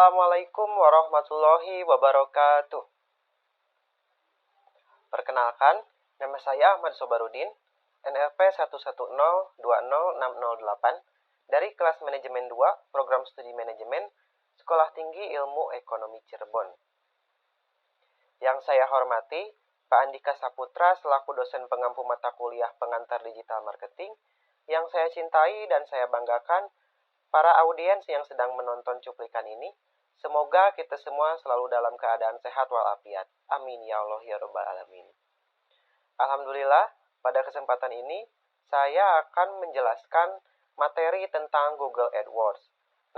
Assalamualaikum warahmatullahi wabarakatuh. Perkenalkan, nama saya Ahmad Sobarudin, NLP 110206068 dari kelas Manajemen 2, Program Studi Manajemen, Sekolah Tinggi Ilmu Ekonomi Cirebon. Yang saya hormati, Pak Andika Saputra selaku dosen pengampu mata kuliah pengantar digital marketing, yang saya cintai dan saya banggakan, para audiens yang sedang menonton cuplikan ini, semoga kita semua selalu dalam keadaan sehat walafiat. Amin ya Allah ya Rabbal Alamin. Alhamdulillah, pada kesempatan ini saya akan menjelaskan materi tentang Google AdWords.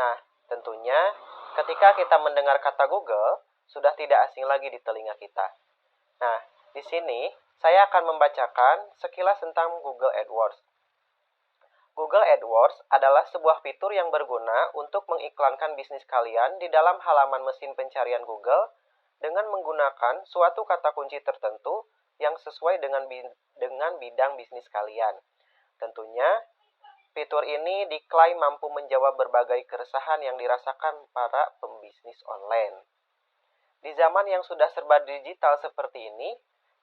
Nah, tentunya ketika kita mendengar kata Google, sudah tidak asing lagi di telinga kita. Nah, di sini saya akan membacakan sekilas tentang Google AdWords. Google AdWords adalah sebuah fitur yang berguna untuk mengiklankan bisnis kalian di dalam halaman mesin pencarian Google dengan menggunakan suatu kata kunci tertentu yang sesuai dengan bidang bisnis kalian. Tentunya, fitur ini diklaim mampu menjawab berbagai keresahan yang dirasakan para pembisnis online. Di zaman yang sudah serba digital seperti ini,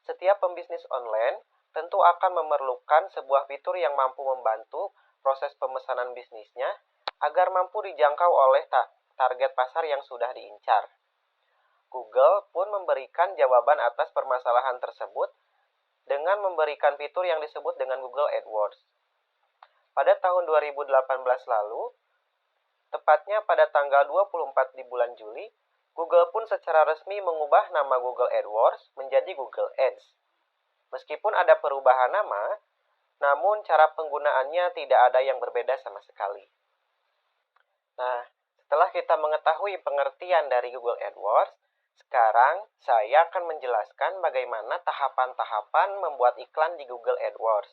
setiap pembisnis online tentu akan memerlukan sebuah fitur yang mampu membantu proses pemesanan bisnisnya agar mampu dijangkau oleh target pasar yang sudah diincar. Google pun memberikan jawaban atas permasalahan tersebut dengan memberikan fitur yang disebut dengan Google AdWords. Pada tahun 2018 lalu, tepatnya pada tanggal 24 di bulan Juli, Google pun secara resmi mengubah nama Google AdWords menjadi Google Ads. Meskipun ada perubahan nama, namun cara penggunaannya tidak ada yang berbeda sama sekali. Nah, setelah kita mengetahui pengertian dari Google AdWords, sekarang saya akan menjelaskan bagaimana tahapan-tahapan membuat iklan di Google AdWords.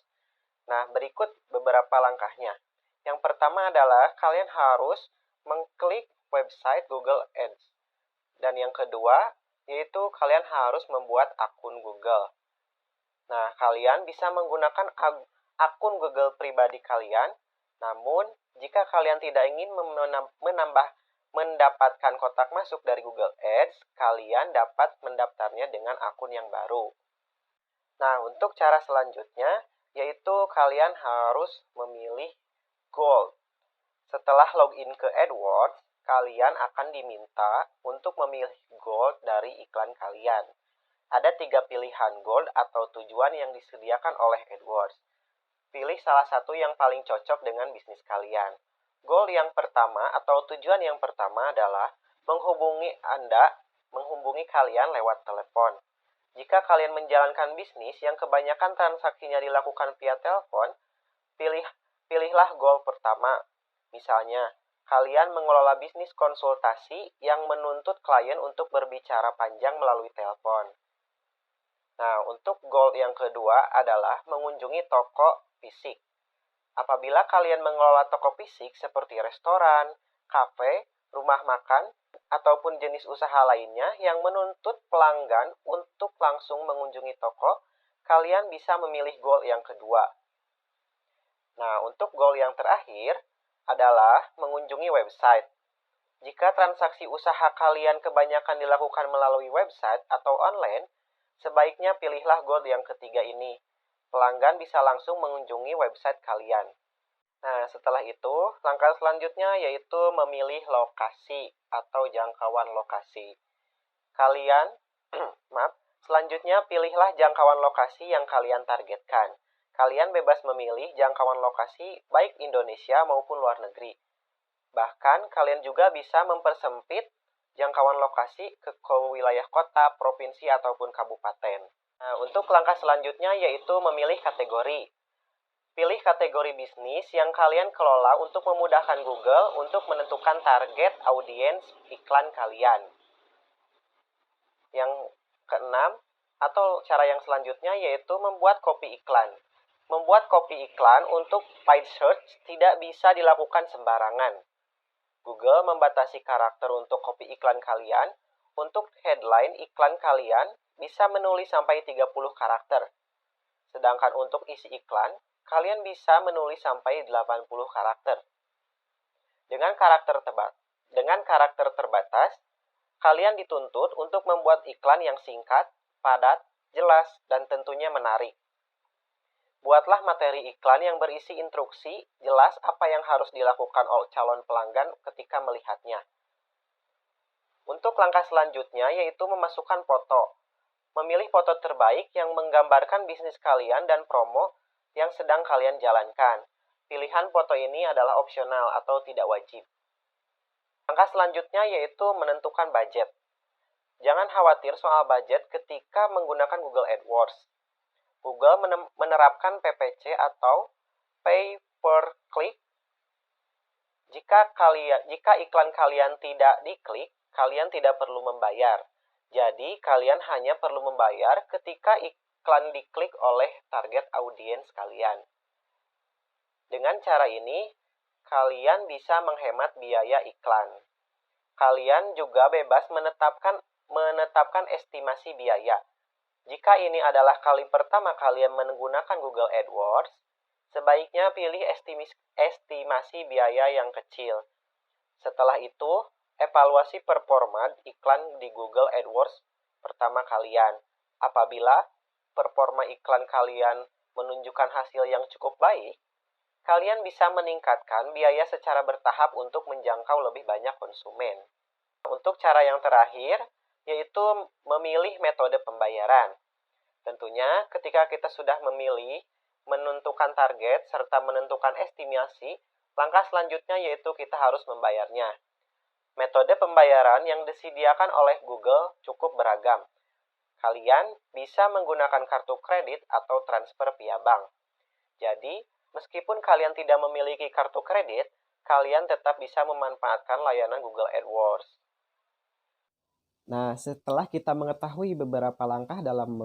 Nah, berikut beberapa langkahnya. Yang pertama adalah kalian harus mengklik website Google Ads. Dan yang kedua, yaitu kalian harus membuat akun Google. Nah, kalian bisa menggunakan akun Google pribadi kalian, namun jika kalian tidak ingin mendapatkan kotak masuk dari Google Ads, kalian dapat mendaftarnya dengan akun yang baru. Nah, untuk cara selanjutnya, yaitu kalian harus memilih Gold. Setelah login ke AdWords, kalian akan diminta untuk memilih Gold dari iklan kalian. Ada 3 pilihan Gold atau tujuan yang disediakan oleh AdWords. Pilih salah satu yang paling cocok dengan bisnis kalian. Goal yang pertama atau tujuan yang pertama adalah menghubungi kalian lewat telepon. Jika kalian menjalankan bisnis yang kebanyakan transaksinya dilakukan via telepon, pilihlah goal pertama. Misalnya, kalian mengelola bisnis konsultasi yang menuntut klien untuk berbicara panjang melalui telepon. Nah, untuk goal yang kedua adalah mengunjungi toko fisik. Apabila kalian mengelola toko fisik seperti restoran, kafe, rumah makan, ataupun jenis usaha lainnya yang menuntut pelanggan untuk langsung mengunjungi toko, kalian bisa memilih goal yang kedua. Nah, untuk goal yang terakhir adalah mengunjungi website. Jika transaksi usaha kalian kebanyakan dilakukan melalui website atau online, sebaiknya pilihlah goal yang ketiga ini. Pelanggan bisa langsung mengunjungi website kalian. Nah, setelah itu, langkah selanjutnya yaitu memilih lokasi atau jangkauan lokasi. Selanjutnya pilihlah jangkauan lokasi yang kalian targetkan. Kalian bebas memilih jangkauan lokasi baik Indonesia maupun luar negeri. Bahkan, kalian juga bisa mempersempit jangkauan lokasi ke wilayah kota, provinsi, ataupun kabupaten. Nah, untuk langkah selanjutnya yaitu memilih kategori. Pilih kategori bisnis yang kalian kelola untuk memudahkan Google untuk menentukan target audiens iklan kalian. Yang keenam, atau cara yang selanjutnya yaitu membuat copy iklan. Membuat copy iklan untuk paid search tidak bisa dilakukan sembarangan. Google membatasi karakter untuk copy iklan kalian. Untuk headline iklan kalian bisa menulis sampai 30 karakter. Sedangkan untuk isi iklan, kalian bisa menulis sampai 80 karakter. Dengan karakter Dengan karakter terbatas, kalian dituntut untuk membuat iklan yang singkat, padat, jelas, dan tentunya menarik. Buatlah materi iklan yang berisi instruksi jelas apa yang harus dilakukan oleh calon pelanggan ketika melihatnya. Untuk langkah selanjutnya yaitu memasukkan foto. Memilih foto terbaik yang menggambarkan bisnis kalian dan promo yang sedang kalian jalankan. Pilihan foto ini adalah opsional atau tidak wajib. Langkah selanjutnya yaitu menentukan budget. Jangan khawatir soal budget ketika menggunakan Google AdWords. Google menerapkan PPC atau Pay Per Click. Jika iklan kalian tidak diklik, kalian tidak perlu membayar. Jadi, kalian hanya perlu membayar ketika iklan diklik oleh target audiens kalian. Dengan cara ini, kalian bisa menghemat biaya iklan. Kalian juga bebas menetapkan estimasi biaya. Jika ini adalah kali pertama kalian menggunakan Google AdWords, sebaiknya pilih estimasi biaya yang kecil. Setelah itu, evaluasi performa iklan di Google AdWords pertama kalian. Apabila performa iklan kalian menunjukkan hasil yang cukup baik, kalian bisa meningkatkan biaya secara bertahap untuk menjangkau lebih banyak konsumen. Untuk cara yang terakhir, yaitu memilih metode pembayaran. Tentunya, ketika kita sudah menentukan target, serta menentukan estimasi, langkah selanjutnya yaitu kita harus membayarnya. Metode pembayaran yang disediakan oleh Google cukup beragam. Kalian bisa menggunakan kartu kredit atau transfer via bank. Jadi, meskipun kalian tidak memiliki kartu kredit, kalian tetap bisa memanfaatkan layanan Google AdWords. Nah, setelah kita mengetahui beberapa langkah dalam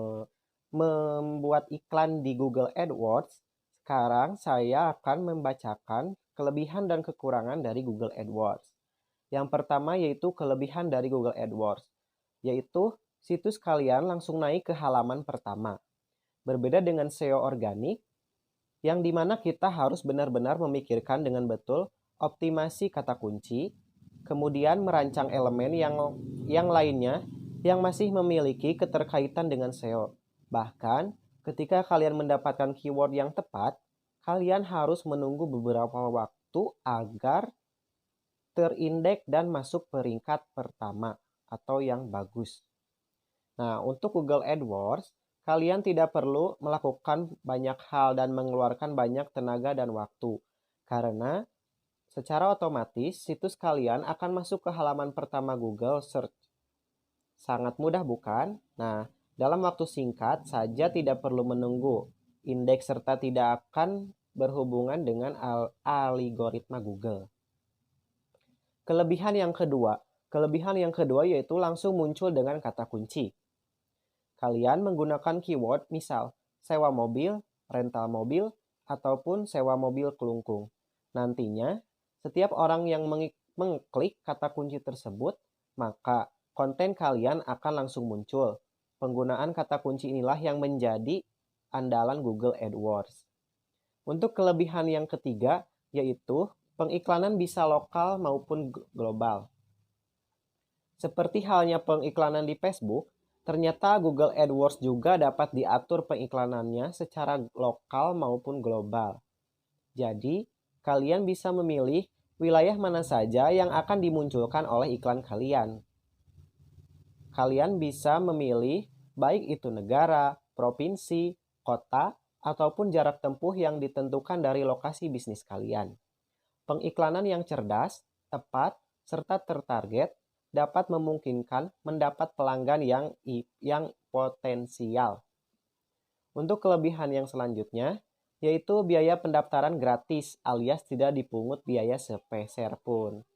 membuat iklan di Google AdWords, sekarang saya akan membacakan kelebihan dan kekurangan dari Google AdWords. Yang pertama yaitu kelebihan dari Google AdWords, yaitu situs kalian langsung naik ke halaman pertama. Berbeda dengan SEO organik, yang dimana kita harus benar-benar memikirkan dengan betul optimasi kata kunci, kemudian merancang elemen yang lainnya yang masih memiliki keterkaitan dengan SEO. Bahkan, ketika kalian mendapatkan keyword yang tepat, kalian harus menunggu beberapa waktu agar terindeks dan masuk peringkat pertama atau yang bagus. Nah, untuk Google AdWords, kalian tidak perlu melakukan banyak hal dan mengeluarkan banyak tenaga dan waktu, karena secara otomatis situs kalian akan masuk ke halaman pertama Google Search. Sangat mudah bukan? Nah, dalam waktu singkat saja tidak perlu menunggu indeks serta tidak akan berhubungan dengan algoritma Google. Kelebihan yang kedua yaitu langsung muncul dengan kata kunci. Kalian menggunakan keyword misal sewa mobil, rental mobil, ataupun sewa mobil kelungkung. Nantinya, setiap orang yang mengklik kata kunci tersebut, maka konten kalian akan langsung muncul. Penggunaan kata kunci inilah yang menjadi andalan Google AdWords. Untuk kelebihan yang ketiga, yaitu pengiklanan bisa lokal maupun global. Seperti halnya pengiklanan di Facebook, ternyata Google AdWords juga dapat diatur pengiklanannya secara lokal maupun global. Jadi, kalian bisa memilih wilayah mana saja yang akan dimunculkan oleh iklan kalian. Kalian bisa memilih baik itu negara, provinsi, kota, ataupun jarak tempuh yang ditentukan dari lokasi bisnis kalian. Pengiklanan yang cerdas, tepat, serta tertarget dapat memungkinkan mendapat pelanggan yang potensial. Untuk kelebihan yang selanjutnya, yaitu biaya pendaftaran gratis alias tidak dipungut biaya sepeser pun.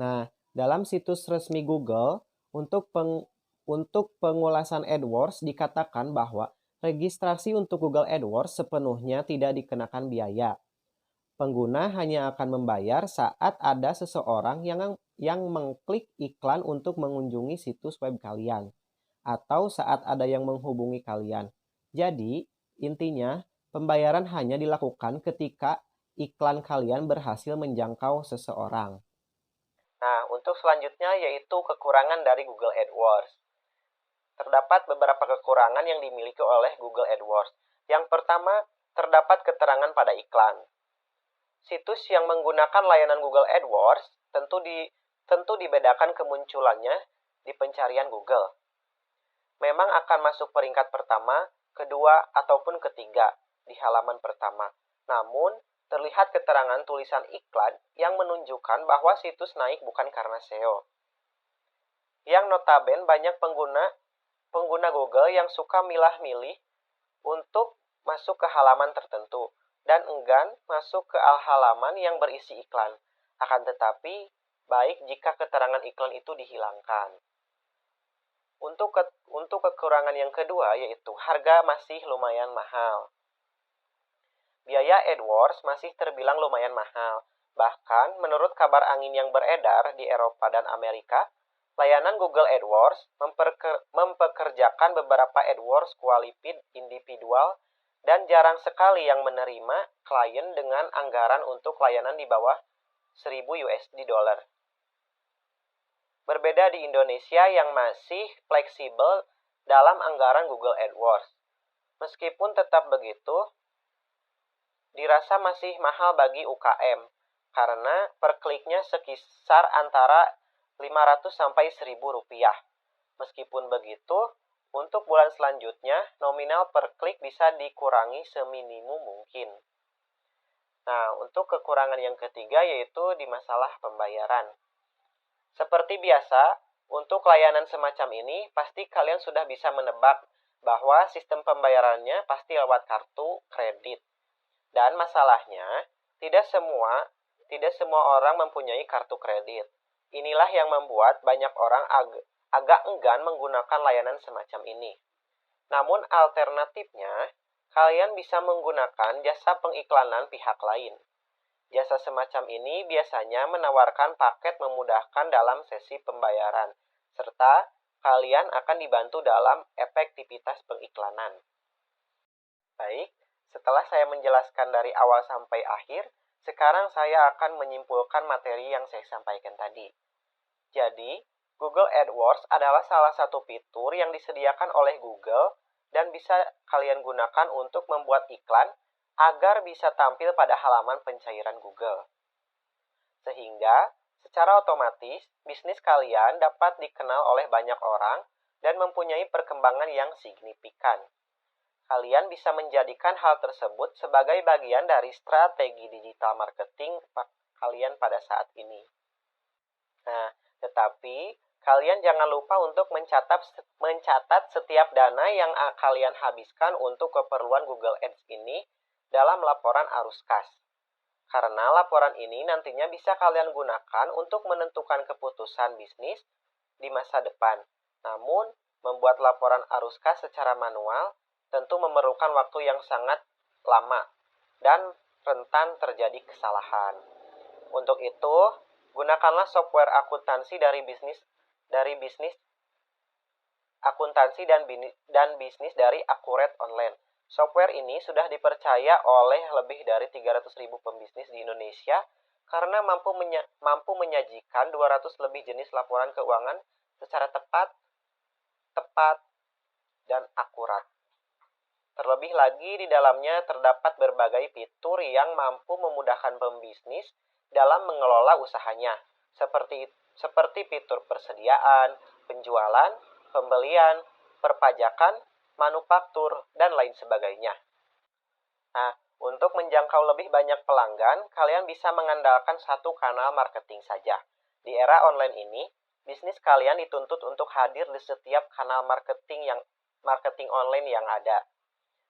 Nah, dalam situs resmi Google, untuk pengulasan AdWords dikatakan bahwa registrasi untuk Google AdWords sepenuhnya tidak dikenakan biaya. Pengguna hanya akan membayar saat ada seseorang yang mengklik iklan untuk mengunjungi situs web kalian, atau saat ada yang menghubungi kalian. Jadi, intinya, pembayaran hanya dilakukan ketika iklan kalian berhasil menjangkau seseorang. Nah, untuk selanjutnya yaitu kekurangan dari Google AdWords. Terdapat beberapa kekurangan yang dimiliki oleh Google AdWords. Yang pertama, terdapat keterangan pada iklan. Situs yang menggunakan layanan Google AdWords tentu dibedakan kemunculannya di pencarian Google. Memang akan masuk peringkat pertama, kedua, ataupun ketiga di halaman pertama. Namun, terlihat keterangan tulisan iklan yang menunjukkan bahwa situs naik bukan karena SEO. Yang notabene banyak pengguna Google yang suka milah-milih untuk masuk ke halaman tertentu dan enggan masuk ke halaman yang berisi iklan. Akan tetapi, baik jika keterangan iklan itu dihilangkan. Untuk kekurangan yang kedua yaitu harga masih lumayan mahal. Biaya AdWords masih terbilang lumayan mahal. Bahkan, menurut kabar angin yang beredar di Eropa dan Amerika, layanan Google AdWords mempekerjakan beberapa AdWords qualified individual dan jarang sekali yang menerima klien dengan anggaran untuk layanan di bawah 1000 USD dollar. Berbeda di Indonesia yang masih fleksibel dalam anggaran Google AdWords. Meskipun tetap begitu, dirasa masih mahal bagi UKM karena per kliknya sekitar antara 500 sampai 1000 rupiah. Meskipun begitu, untuk bulan selanjutnya nominal per klik bisa dikurangi seminimum mungkin. Nah, untuk kekurangan yang ketiga yaitu di masalah pembayaran. Seperti biasa, untuk layanan semacam ini pasti kalian sudah bisa menebak bahwa sistem pembayarannya pasti lewat kartu kredit. Dan masalahnya, tidak semua orang mempunyai kartu kredit. Inilah yang membuat banyak orang agak enggan menggunakan layanan semacam ini. Namun alternatifnya, kalian bisa menggunakan jasa pengiklanan pihak lain. Jasa semacam ini biasanya menawarkan paket memudahkan dalam sesi pembayaran, serta kalian akan dibantu dalam efektivitas pengiklanan. Baik. Setelah saya menjelaskan dari awal sampai akhir, sekarang saya akan menyimpulkan materi yang saya sampaikan tadi. Jadi, Google AdWords adalah salah satu fitur yang disediakan oleh Google dan bisa kalian gunakan untuk membuat iklan agar bisa tampil pada halaman pencairan Google. Sehingga, secara otomatis, bisnis kalian dapat dikenal oleh banyak orang dan mempunyai perkembangan yang signifikan. Kalian bisa menjadikan hal tersebut sebagai bagian dari strategi digital marketing kalian pada saat ini. Nah, tetapi kalian jangan lupa untuk mencatat setiap dana yang kalian habiskan untuk keperluan Google Ads ini dalam laporan arus kas. Karena laporan ini nantinya bisa kalian gunakan untuk menentukan keputusan bisnis di masa depan. Namun, membuat laporan arus kas secara manual tentu memerlukan waktu yang sangat lama dan rentan terjadi kesalahan. Untuk itu, gunakanlah software akuntansi dari bisnis akuntansi dan bisnis dari Accurate Online. Software ini sudah dipercaya oleh lebih dari 300.000 pembisnis di Indonesia karena mampu menyajikan 200 lebih jenis laporan keuangan secara tepat, dan akurat. Terlebih lagi, di dalamnya terdapat berbagai fitur yang mampu memudahkan pembisnis dalam mengelola usahanya, seperti fitur persediaan, penjualan, pembelian, perpajakan, manufaktur, dan lain sebagainya. Nah, untuk menjangkau lebih banyak pelanggan, kalian bisa mengandalkan satu kanal marketing saja. Di era online ini, bisnis kalian dituntut untuk hadir di setiap kanal marketing online yang ada.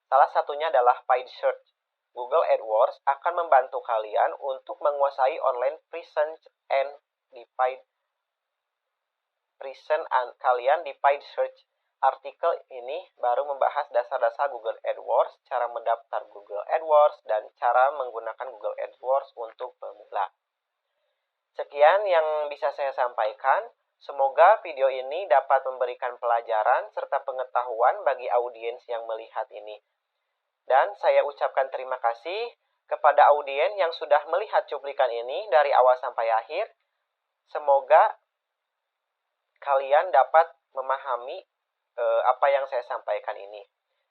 Salah satunya adalah paid search. Google AdWords akan membantu kalian untuk menguasai online presence kalian di paid search. Artikel ini baru membahas dasar-dasar Google AdWords, cara mendaftar Google AdWords, dan cara menggunakan Google AdWords untuk pemula. Sekian yang bisa saya sampaikan. Semoga video ini dapat memberikan pelajaran serta pengetahuan bagi audiens yang melihat ini. Dan saya ucapkan terima kasih kepada audiens yang sudah melihat cuplikan ini dari awal sampai akhir. Semoga kalian dapat memahami apa yang saya sampaikan ini.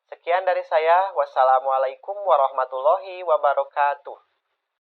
Sekian dari saya. Wassalamualaikum warahmatullahi wabarakatuh.